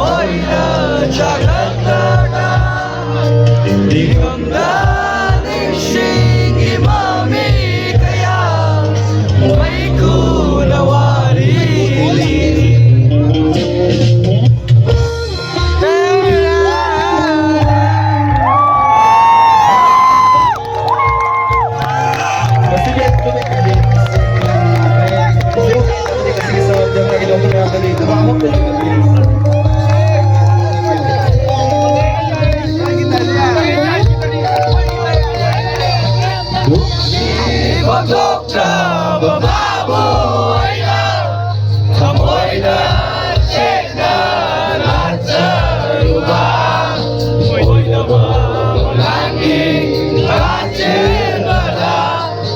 oyna çağırlarda Liganda nishing imami kaya may kunawari Pagok na bababoy na Kamoy na check na lahat sa lubang Moy na mamulangin Katil na na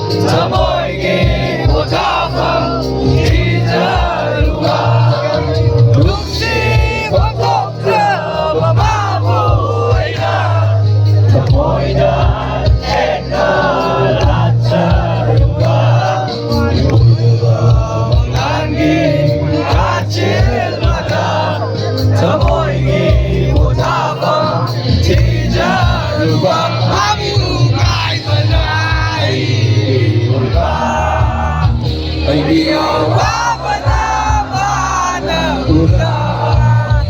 Sa mo'y gimotapang Di sa lubang Luksi pagok na bababoy na Kamoy na check na lahat sa ay di ako mapanaman ng ulan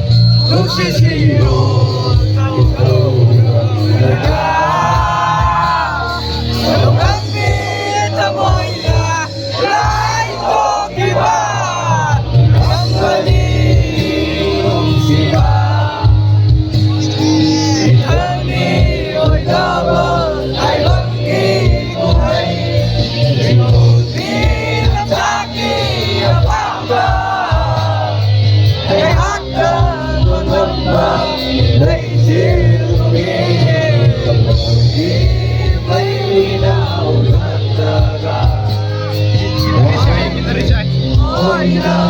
kung sisiyo sa Anong gambit amoy na wala itong iba ang galing siya Itaniyo'y dapat ay magkibuhay Ikutin ang sa'king apamba Ay hanggang magmamang na isip tumingin Di may linaw at daga Oy na